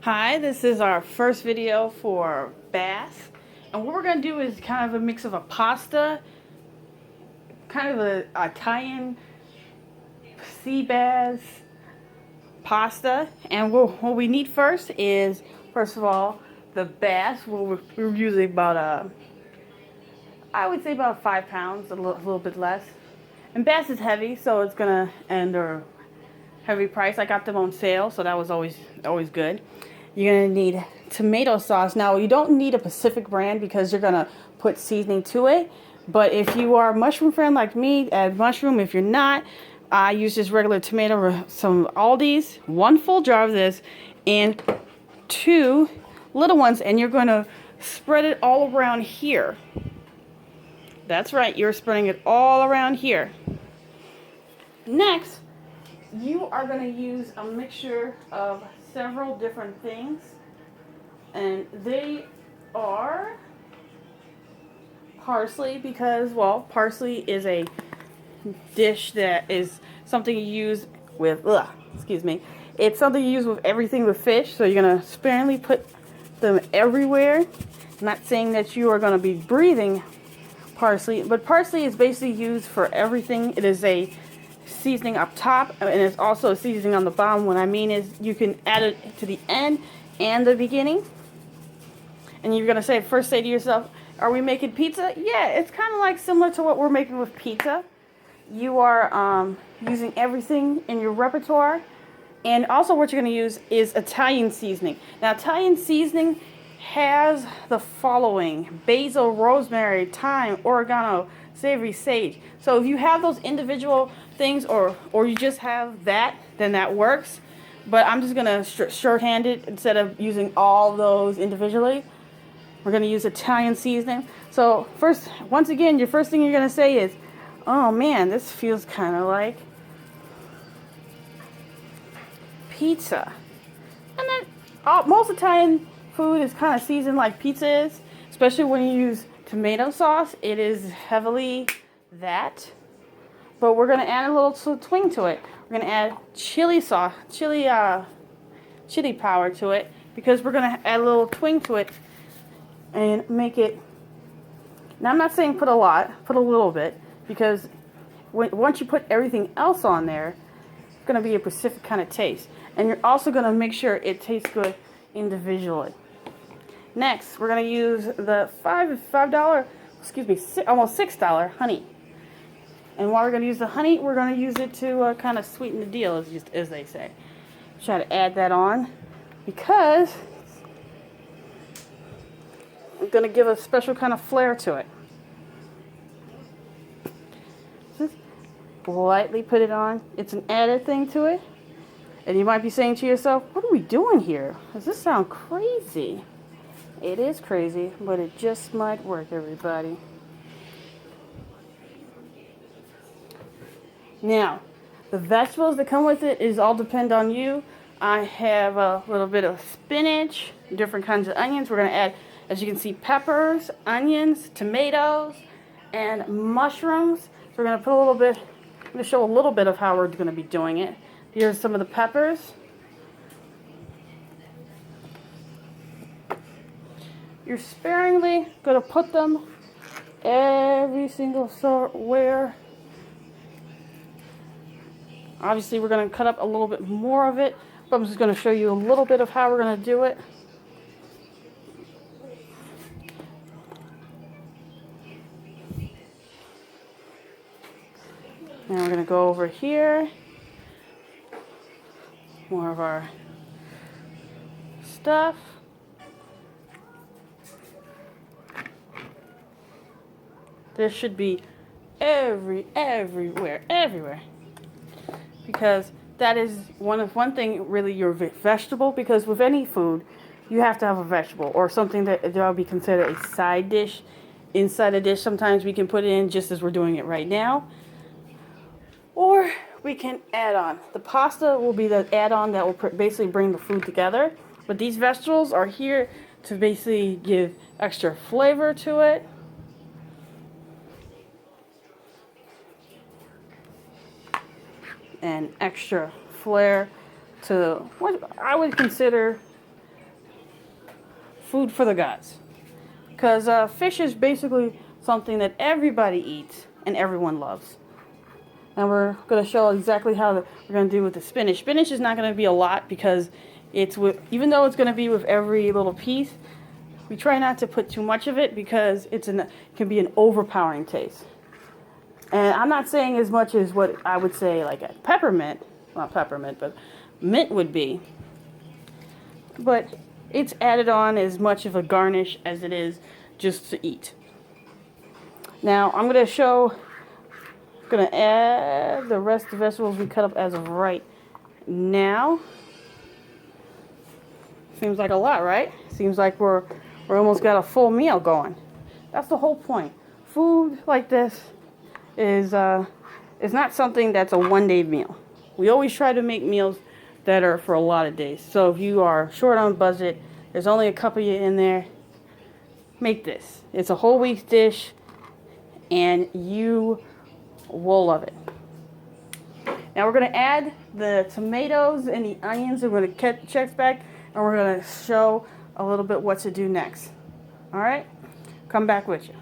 Hi, this is our first video for bass, and what we're going to do is kind of a mix of a pasta, kind of a Italian sea bass pasta. And what we need first is, first of all, the bass. We're using about I would say about 5 pounds, a little bit less. And bass is heavy, so it's gonna end or heavy price. I got them on sale, so that was always good. You're gonna need tomato sauce. Now you don't need a Pacific brand because you're gonna put seasoning to it. But if you are a mushroom fan like me, add mushroom. If you're not, I use just regular tomato or some Aldi's. 1 full jar of this and 2 little ones, and you're gonna spread it all around here. That's right, you're spreading it all around here. Next, you are going to use a mixture of several different things, and they are parsley, because, well, parsley is a dish that is something you use with, it's something you use with everything with fish, so you're going to sparingly put them everywhere. I'm not saying that you are going to be breathing parsley, but parsley is basically used for everything. It is a seasoning up top, and it's also a seasoning on the bottom. What I mean is you can add it to the end and the beginning. And you're gonna say to yourself, are we making pizza? Yeah, it's kind of like similar to what we're making with pizza. You are using everything in your repertoire. And also what you're going to use is Italian seasoning. Now, Italian seasoning has the following: basil, rosemary, thyme, oregano, savory, sage. So if you have those individual things, or you just have that, then that works. But I'm just going to shorthand it instead of using all those individually. We're going to use Italian seasoning. So once again, your first thing you're going to say is, oh man, this feels kind of like pizza. And then most Italian food is kind of seasoned like pizza is, especially when you use tomato sauce. It is heavily that. But we're going to add a little twing to it. We're going to add chili sauce, chili powder to it, because we're going to add a little twing to it and make it. Now, I'm not saying put a lot, put a little bit, because once you put everything else on there, it's going to be a Pacific kind of taste. And you're also going to make sure it tastes good individually. Next, we're going to use the almost $6 honey. And while we're going to use the honey, we're going to use it to kind of sweeten the deal, as they say. Try to add that on because I'm going to give a special kind of flair to it. Just lightly put it on. It's an added thing to it. And you might be saying to yourself, what are we doing here? Does this sound crazy? It is crazy, but it just might work, everybody. Now, the vegetables that come with it is all depend on you. I have a little bit of spinach, different kinds of onions. We're going to add, as you can see, peppers, onions, tomatoes, and mushrooms. So we're going to put a little bit, I'm going to show a little bit of how we're going to be doing it. Here's some of the peppers. You're sparingly going to put them every single sort where. Obviously, we're going to cut up a little bit more of it, but I'm just going to show you a little bit of how we're going to do it. Now we're going to go over here. More of our stuff. This should be everywhere. Because that is one thing, really, your vegetable. Because with any food, you have to have a vegetable or something that will be considered a side dish inside a dish. Sometimes we can put it in just as we're doing it right now, or we can add on. The pasta will be the add-on that will basically bring the food together. But these vegetables are here to basically give extra flavor to it. And extra flair to what I would consider food for the gods. Because fish is basically something that everybody eats and everyone loves. And we're going to show exactly how we're going to do with the spinach. Spinach is not going to be a lot because it's even though it's going to be with every little piece, we try not to put too much of it because it can be an overpowering taste. And I'm not saying as much as what I would say like a peppermint, not peppermint, but mint would be. But it's added on as much of a garnish as it is just to eat. Now I'm going to add the rest of the vegetables we cut up as of right now. Seems like a lot, right? Seems like we're almost got a full meal going. That's the whole point. Food like this is not something that's a one-day meal. We always try to make meals that are for a lot of days. So if you are short on budget, there's only a couple of you in there, make this. It's a whole week's dish, and you will love it. Now we're going to add the tomatoes and the onions. We're going to check back, and we're going to show a little bit what to do next. All right? Come back with you.